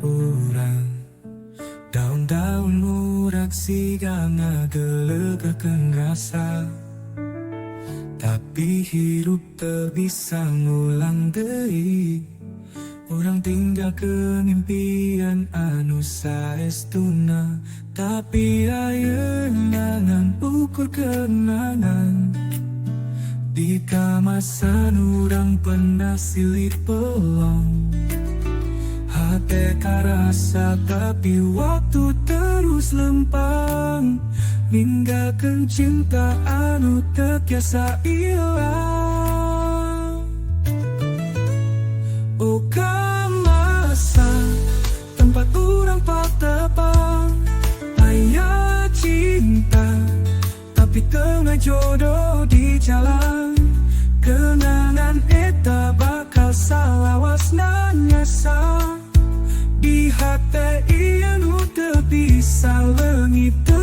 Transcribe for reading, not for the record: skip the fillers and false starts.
urang daun-daun murak siga ngagelegakeun rasa. Tapi hirup teu bisa ngulang deui, urang tinggalkeun impian anu saestuna. Tapi ayeuna ngan ukur kenangan, di kamasan urang pernah silih pelong. Hate karasa tapi waktu terus lempang, ninggalkeun cinta anu teu tiasa ilang. Oh kamasa tempat urang patepang, aya cinta tapi tengah jodoh di jalan. Kenangan eta bakal salawasna nyasa, di hati ieu nu teu bisa leungit.